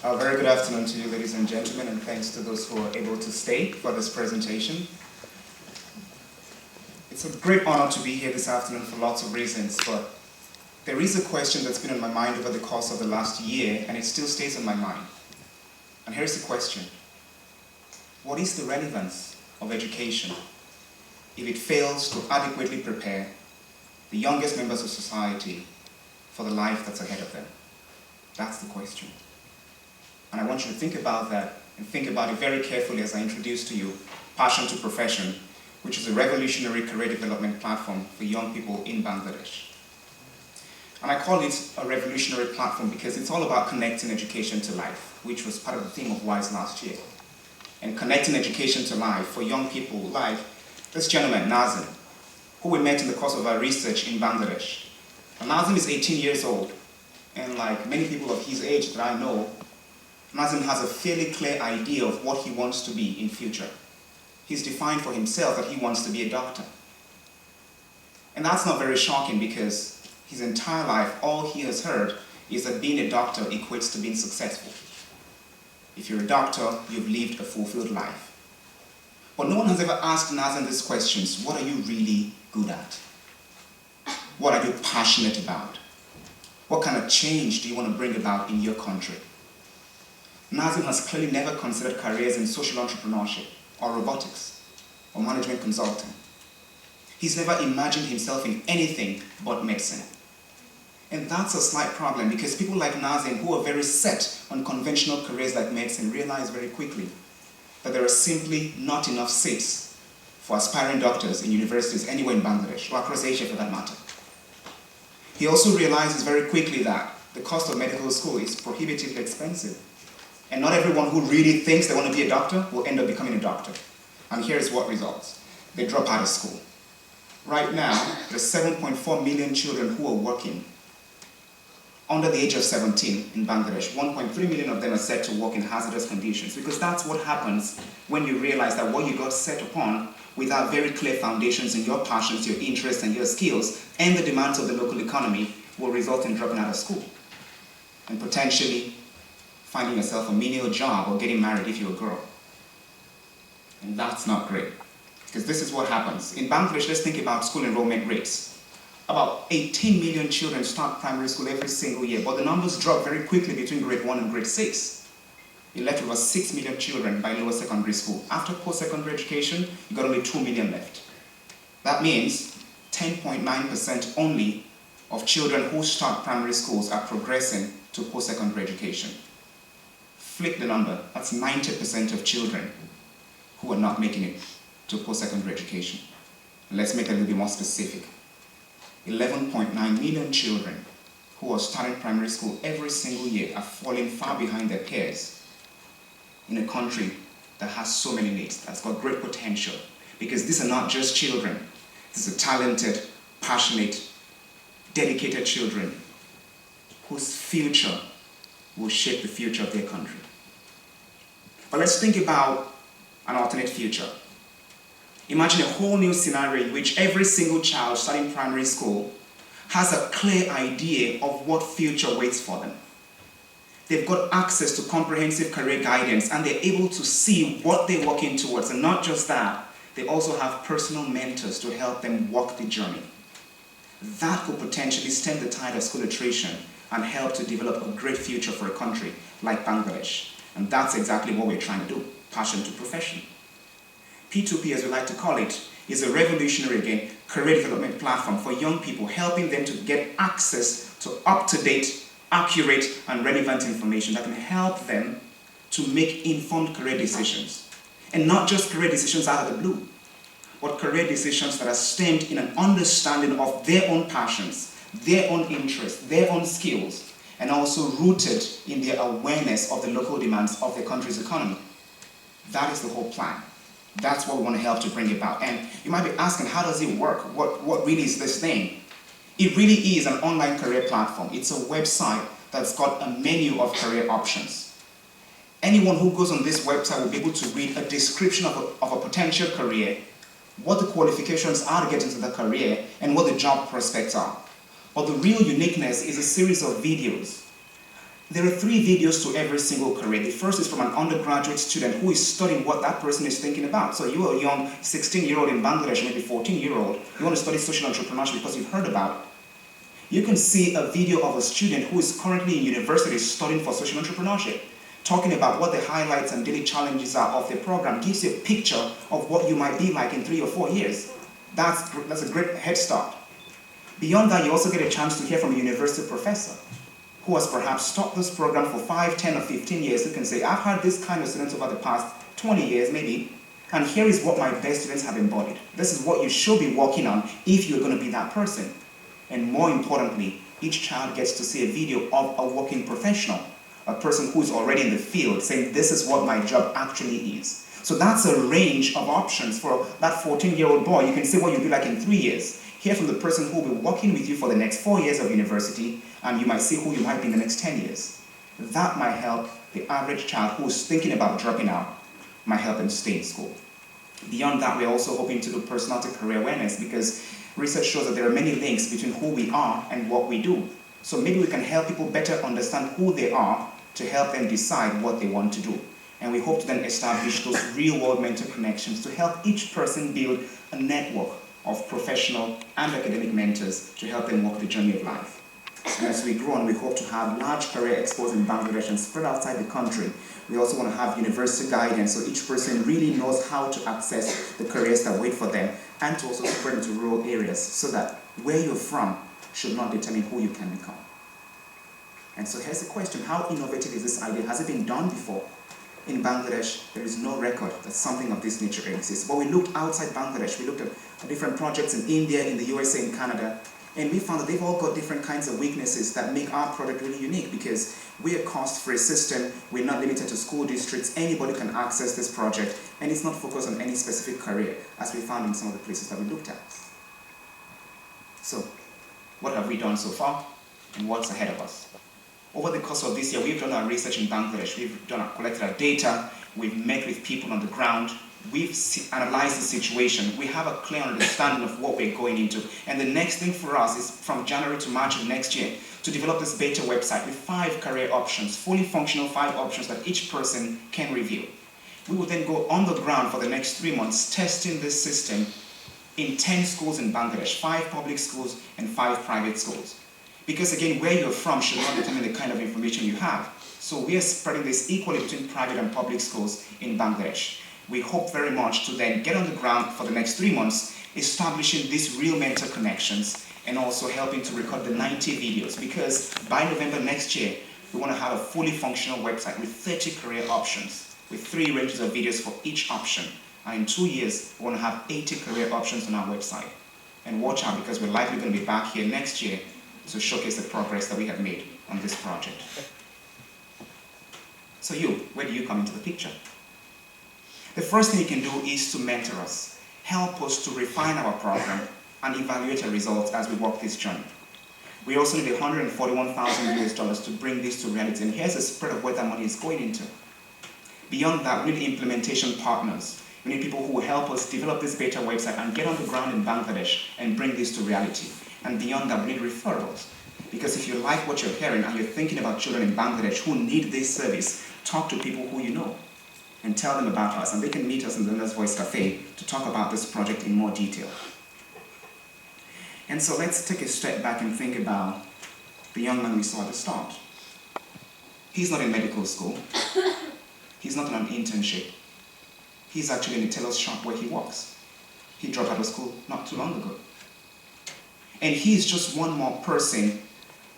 A very good afternoon to you, ladies and gentlemen, and thanks to those who are able to stay for this presentation. It's a great honor to be here this afternoon for lots of reasons, but there is a question that's been on my mind over the course of the last year, and it still stays on my mind. And here's the question. What is the relevance of education if it fails to adequately prepare the youngest members of society for the life that's ahead of them? That's the question. And I want you to think about that and think about it very carefully as I introduce to you Passion to Profession, which is a revolutionary career development platform for young people in Bangladesh. And I call it a revolutionary platform because it's all about connecting education to life, which was part of the theme of WISE last year. And connecting education to life for young people like this gentleman, Nazim, who we met in the course of our research in Bangladesh. And Nazim is 18 years old, and like many people of his age that I know, Nazim has a fairly clear idea of what he wants to be in future. He's defined for himself that he wants to be a doctor. And that's not very shocking because his entire life, all he has heard is that being a doctor equates to being successful. If you're a doctor, you've lived a fulfilled life. But no one has ever asked Nazim these questions. What are you really good at? What are you passionate about? What kind of change do you want to bring about in your country? Nazim has clearly never considered careers in social entrepreneurship, or robotics, or management consulting. He's never imagined himself in anything but medicine. And that's a slight problem because people like Nazim, who are very set on conventional careers like medicine, realize very quickly that there are simply not enough seats for aspiring doctors in universities anywhere in Bangladesh, or across Asia for that matter. He also realizes very quickly that the cost of medical school is prohibitively expensive. And not everyone who really thinks they want to be a doctor will end up becoming a doctor. And here's what results. They drop out of school. Right now, there's 7.4 million children who are working under the age of 17 in Bangladesh. 1.3 million of them are set to work in hazardous conditions because that's what happens when you realize that what you got set upon without very clear foundations in your passions, your interests, and your skills, and the demands of the local economy will result in dropping out of school and potentially finding yourself a menial job or getting married if you're a girl. And that's not great, because this is what happens. In Bangladesh, let's think about school enrollment rates. About 18 million children start primary school every single year, but the numbers drop very quickly between grade 1 and grade 6. You're left with over 6 million children by lower secondary school. After post-secondary education, you got only 2 million left. That means 10.9% only of children who start primary schools are progressing to post-secondary education. Flip the number, that's 90% of children who are not making it to post-secondary education. Let's make it a little bit more specific. 11.9 million children who are starting primary school every single year are falling far behind their peers in a country that has so many needs, that's got great potential. Because these are not just children, these are talented, passionate, dedicated children whose future will shape the future of their country. But let's think about an alternate future. Imagine a whole new scenario in which every single child starting primary school has a clear idea of what future waits for them. They've got access to comprehensive career guidance and they're able to see what they're working towards. And not just that, they also have personal mentors to help them walk the journey. That could potentially stem the tide of school attrition and help to develop a great future for a country like Bangladesh. And that's exactly what we're trying to do, Passion to Profession. P2P, as we like to call it, is a revolutionary, again, career development platform for young people, helping them to get access to up-to-date, accurate, and relevant information that can help them to make informed career decisions. And not just career decisions out of the blue, but career decisions that are stemmed in an understanding of their own passions, their own interests, their own skills, and also rooted in their awareness of the local demands of their country's economy. That is the whole plan. That's what we want to help to bring about. And you might be asking, how does it work? What really is this thing? It really is an online career platform. It's a website that's got a menu of career options. Anyone who goes on this website will be able to read a description of a potential career, what the qualifications are to get into the career, and what the job prospects are. But the real uniqueness is a series of videos There are 3 videos to every single career. The first is from an undergraduate student who is studying what that person is thinking about. So you are a young 16-year-old in Bangladesh, maybe 14-year-old, you want to study social entrepreneurship because you've heard about it. You can see a video of a student who is currently in university studying for social entrepreneurship, talking about what the highlights and daily challenges are of the program. Gives you a picture of what you might be like in 3 or 4 years. That's a great head start. Beyond that, you also get a chance to hear from a university professor who has perhaps taught this program for 5, 10, or 15 years, who can say, I've had this kind of students over the past 20 years maybe, and here is what my best students have embodied. This is what you should be working on if you're going to be that person. And more importantly, each child gets to see a video of a working professional, a person who's already in the field, saying this is what my job actually is. So that's a range of options for that 14-year-old boy. You can see what you'll be like in 3 years. Hear from the person who will be working with you for the next 4 years of university, and you might see who you might be in the next 10 years. That might help the average child who is thinking about dropping out, might help them stay in school. Beyond that, we're also hoping to do personal to career awareness, because research shows that there are many links between who we are and what we do. So maybe we can help people better understand who they are to help them decide what they want to do. And we hope to then establish those real-world mentor connections to help each person build a network of professional and academic mentors to help them walk the journey of life. And as we grow on, we hope to have large career expos in Bangladesh and spread outside the country. We also want to have university guidance so each person really knows how to access the careers that wait for them, and to also spread into rural areas so that where you're from should not determine who you can become. And so here's the question, how innovative is this idea? Has it been done before? In Bangladesh, there is no record that something of this nature exists. But we looked outside Bangladesh, we looked at different projects in India, in the USA, in Canada, and we found that they've all got different kinds of weaknesses that make our product really unique, because we're a cost-free system, we're not limited to school districts, anybody can access this project, and it's not focused on any specific career, as we found in some of the places that we looked at. So, what have we done so far, and what's ahead of us? Over the course of this year, we've done our research in Bangladesh, we've collected our data, we've met with people on the ground, we've analyzed the situation, we have a clear understanding of what we're going into. And the next thing for us is from January to March of next year to develop this beta website with 5 career options, fully functional 5 options that each person can review. We will then go on the ground for the next 3 months testing this system in 10 schools in Bangladesh, 5 public schools and 5 private schools. Because again, where you're from should not determine the kind of information you have. So we are spreading this equally between private and public schools in Bangladesh. We hope very much to then get on the ground for the next 3 months, establishing these real mentor connections and also helping to record the 90 videos, because by November next year, we want to have a fully functional website with 30 career options, with 3 ranges of videos for each option. And in 2 years, we want to have 80 career options on our website. And watch out, because we're likely going to be back here next year to showcase the progress that we have made on this project. So where do you come into the picture? The first thing you can do is to mentor us. Help us to refine our program and evaluate our results as we walk this journey. We also need $141,000 to bring this to reality, and here's a spread of where that money is going into. Beyond that, we need implementation partners. We need people who will help us develop this beta website and get on the ground in Bangladesh and bring this to reality. And beyond that, we need referrals. Because if you like what you're hearing and you're thinking about children in Bangladesh who need this service, talk to people who you know and tell them about us, and they can meet us in the Learner's Voice Cafe to talk about this project in more detail. And so let's take a step back and think about the young man we saw at the start. He's not in medical school. He's not on an internship. He's actually in a tailor's shop where he works. He dropped out of school not too long ago. And he's just one more person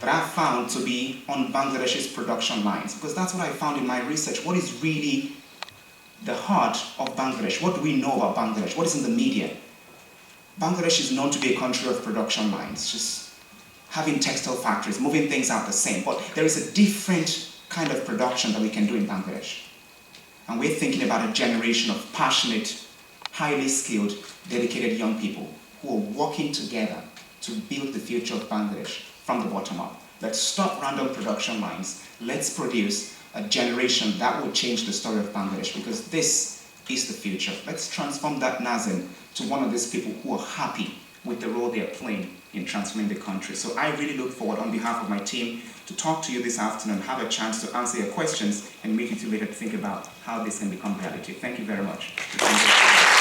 that I found to be on Bangladesh's production lines, because that's what I found in my research. What is really the heart of Bangladesh? What do we know about Bangladesh? What is in the media? Bangladesh is known to be a country of production lines, just having textile factories, moving things out the same. But there is a different kind of production that we can do in Bangladesh. And we're thinking about a generation of passionate, highly skilled, dedicated young people who are working together to build the future of Bangladesh from the bottom up. Let's stop random production lines. Let's produce a generation that will change the story of Bangladesh, because this is the future. Let's transform that Nazim to one of these people who are happy with the role they are playing in transforming the country. So I really look forward, on behalf of my team, to talk to you this afternoon, have a chance to answer your questions, and make it too later to think about how this can become reality. Thank you very much.